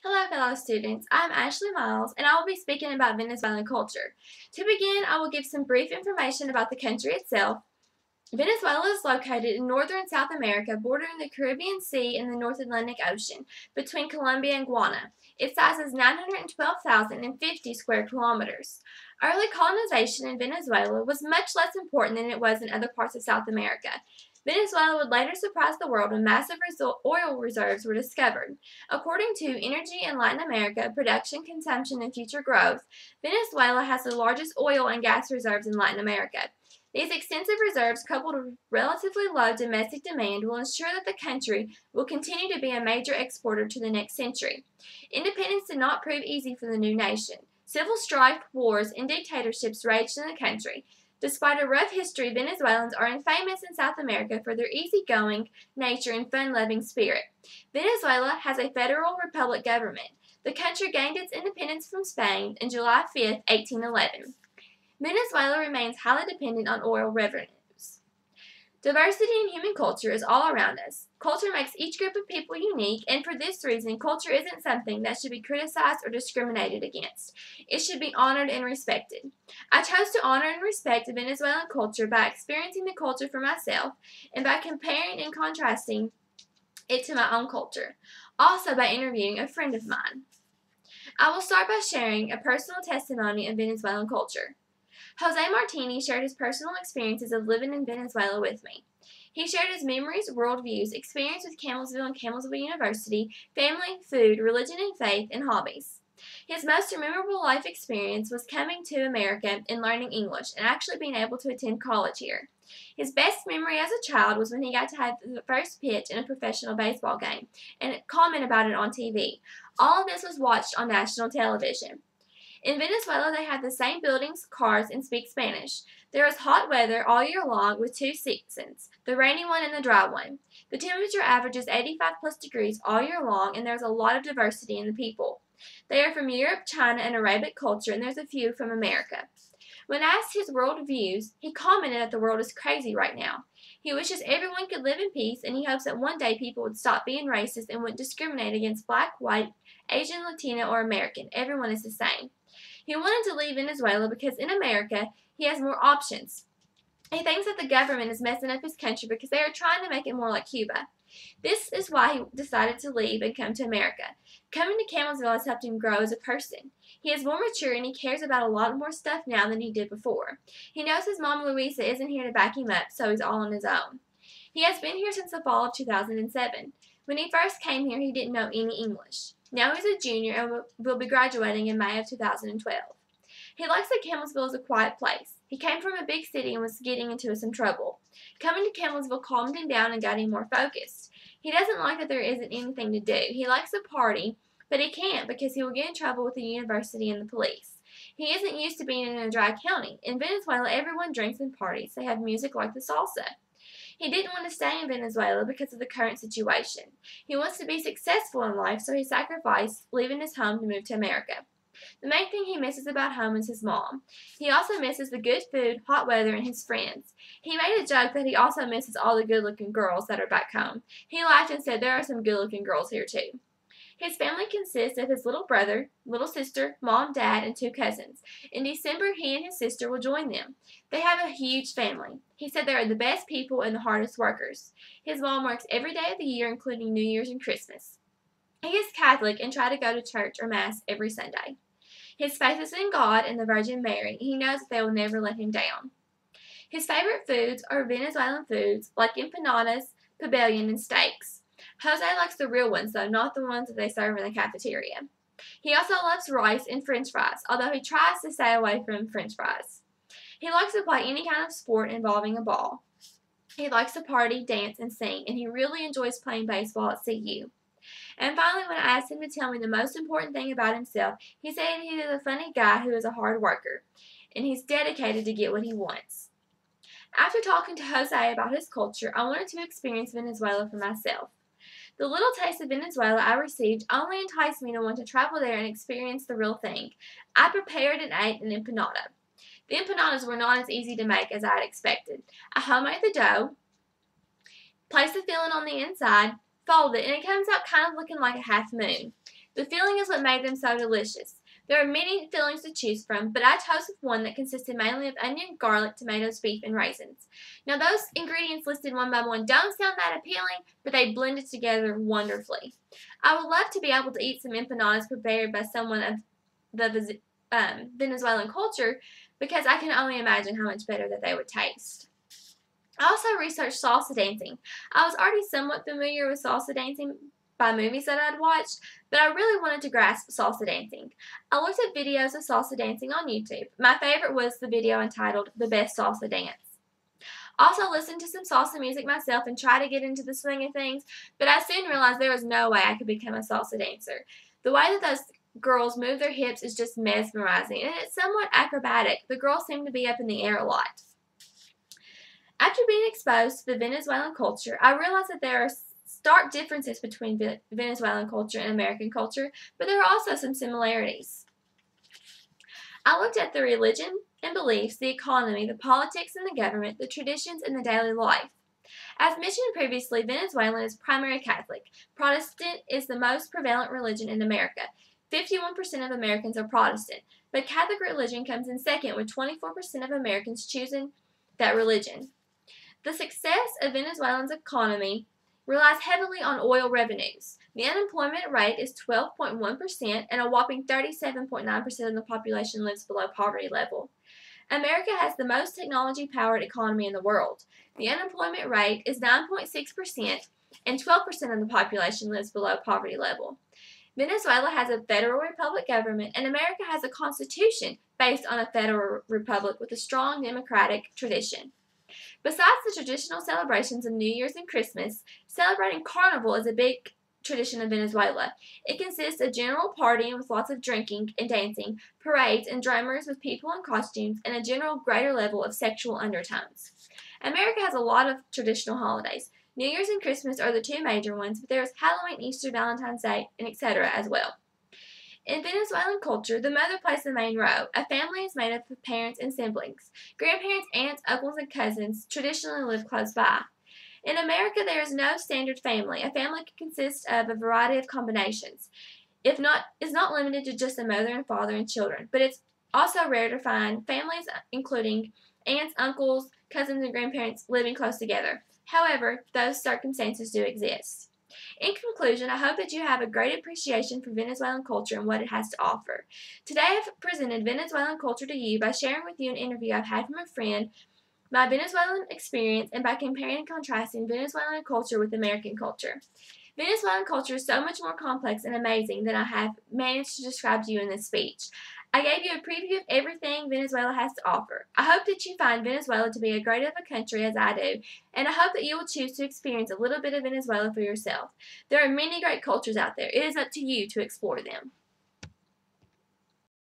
Hello, fellow students. I'm Ashley Miles, and I will be speaking about Venezuelan culture. To begin, I will give some brief information about the country itself. Venezuela is located in northern South America, bordering the Caribbean Sea and the North Atlantic Ocean, between Colombia and Guyana. Its size is 912,050 square kilometers. Early colonization in Venezuela was much less important than it was in other parts of South America. Venezuela would later surprise the world when massive oil reserves were discovered. According to Energy in Latin America, Production, Consumption, and Future Growth, Venezuela has the largest oil and gas reserves in Latin America. These extensive reserves, coupled with relatively low domestic demand, will ensure that the country will continue to be a major exporter to the next century. Independence did not prove easy for the new nation. Civil strife, wars, and dictatorships raged in the country. Despite a rough history, Venezuelans are famous in South America for their easygoing nature and fun-loving spirit. Venezuela has a federal republic government. The country gained its independence from Spain on July 5, 1811. Venezuela remains highly dependent on oil revenues. Diversity in human culture is all around us. Culture makes each group of people unique, and for this reason, culture isn't something that should be criticized or discriminated against. It should be honored and respected. I chose to honor and respect the Venezuelan culture by experiencing the culture for myself and by comparing and contrasting it to my own culture. Also by interviewing a friend of mine. I will start by sharing a personal testimony of Venezuelan culture. Jose Martini shared his personal experiences of living in Venezuela with me. He shared his memories, worldviews, experience with Camelsville and Camelsville University, family, food, religion and faith, and hobbies. His most memorable life experience was coming to America and learning English and actually being able to attend college here. His best memory as a child was when he got to have the first pitch in a professional baseball game and comment about it on TV. All of this was watched on national television. In Venezuela, they have the same buildings, cars, and speak Spanish. There is hot weather all year long with two seasons, the rainy one and the dry one. The temperature averages 85 plus degrees all year long, and there's a lot of diversity in the people. They are from Europe, China, and Arabic culture, and there's a few from America. When asked his world views, he commented that the world is crazy right now. He wishes everyone could live in peace, and he hopes that one day people would stop being racist and wouldn't discriminate against black, white, Asian, Latino, or American. Everyone is the same. He wanted to leave Venezuela because in America, he has more options. He thinks that the government is messing up his country because they are trying to make it more like Cuba. This is why he decided to leave and come to America. Coming to Camelsville has helped him grow as a person. He is more mature and he cares about a lot more stuff now than he did before. He knows his mom Louisa isn't here to back him up, so he's all on his own. He has been here since the fall of 2007. When he first came here, he didn't know any English. Now he's a junior and will be graduating in May of 2012. He likes that Camelsville is a quiet place. He came from a big city and was getting into some trouble. Coming to Camelsville calmed him down and got him more focused. He doesn't like that there isn't anything to do. He likes to party, but he can't because he will get in trouble with the university and the police. He isn't used to being in a dry county. In Venezuela, everyone drinks and parties. They have music like the salsa. He didn't want to stay in Venezuela because of the current situation. He wants to be successful in life, so he sacrificed leaving his home to move to America. The main thing he misses about home is his mom. He also misses the good food, hot weather, and his friends. He made a joke that he also misses all the good-looking girls that are back home. He laughed and said there are some good-looking girls here too. His family consists of his little brother, little sister, mom, dad, and two cousins. In December, he and his sister will join them. They have a huge family. He said they are the best people and the hardest workers. His mom works every day of the year, including New Year's and Christmas. He is Catholic and tries to go to church or Mass every Sunday. His faith is in God and the Virgin Mary. He knows that they will never let him down. His favorite foods are Venezuelan foods like empanadas, pabellon, and steaks. Jose likes the real ones, though, not the ones that they serve in the cafeteria. He also loves rice and french fries, although he tries to stay away from french fries. He likes to play any kind of sport involving a ball. He likes to party, dance, and sing, and he really enjoys playing baseball at CU. And finally, when I asked him to tell me the most important thing about himself, he said he is a funny guy who is a hard worker, and he's dedicated to get what he wants. After talking to Jose about his culture, I wanted to experience Venezuela for myself. The little taste of Venezuela I received only enticed me to want to travel there and experience the real thing. I prepared and ate an empanada. The empanadas were not as easy to make as I had expected. I homemade the dough, placed the filling on the inside, fold it, and it comes out kind of looking like a half moon. The filling is what made them so delicious. There are many fillings to choose from, but I chose one that consisted mainly of onion, garlic, tomatoes, beef, and raisins. Now, those ingredients listed one by one don't sound that appealing, but they blended together wonderfully. I would love to be able to eat some empanadas prepared by someone of the Venezuelan culture, because I can only imagine how much better that they would taste. I also researched salsa dancing. I was already somewhat familiar with salsa dancing by movies that I'd watched, but I really wanted to grasp salsa dancing. I looked at videos of salsa dancing on YouTube. My favorite was the video entitled "The Best Salsa Dance." I also listened to some salsa music myself and tried to get into the swing of things, but I soon realized there was no way I could become a salsa dancer. The way that those girls move their hips is just mesmerizing, and it's somewhat acrobatic. The girls seem to be up in the air a lot. After being exposed to the Venezuelan culture, I realized that there are stark differences between Venezuelan culture and American culture, but there are also some similarities. I looked at the religion and beliefs, the economy, the politics and the government, the traditions, and the daily life. As mentioned previously, Venezuela is primarily Catholic. Protestant is the most prevalent religion in America. 51% of Americans are Protestant, but Catholic religion comes in second, with 24% of Americans choosing that religion. The success of Venezuela's economy relies heavily on oil revenues. The unemployment rate is 12.1%, and a whopping 37.9% of the population lives below poverty level. America has the most technology-powered economy in the world. The unemployment rate is 9.6%, and 12% of the population lives below poverty level. Venezuela has a federal republic government, and America has a constitution based on a federal republic with a strong democratic tradition. Besides the traditional celebrations of New Year's and Christmas, celebrating Carnival is a big tradition of Venezuela. It consists of general partying with lots of drinking and dancing, parades, and drummers with people in costumes, and a general greater level of sexual undertones. America has a lot of traditional holidays. New Year's and Christmas are the two major ones, but there is Halloween, Easter, Valentine's Day, and etc. as well. In Venezuelan culture, the mother plays the main role. A family is made up of parents and siblings. Grandparents, aunts, uncles, and cousins traditionally live close by. In America, there is no standard family. A family can consist of a variety of combinations. Is not limited to just a mother and father and children, but it's also rare to find families including aunts, uncles, cousins, and grandparents living close together. However, those circumstances do exist. In conclusion, I hope that you have a great appreciation for Venezuelan culture and what it has to offer. Today I've presented Venezuelan culture to you by sharing with you an interview I've had from a friend, my Venezuelan experience, and by comparing and contrasting Venezuelan culture with American culture. Venezuelan culture is so much more complex and amazing than I have managed to describe to you in this speech. I gave you a preview of everything Venezuela has to offer. I hope that you find Venezuela to be as great of a country as I do, and I hope that you will choose to experience a little bit of Venezuela for yourself. There are many great cultures out there. It is up to you to explore them.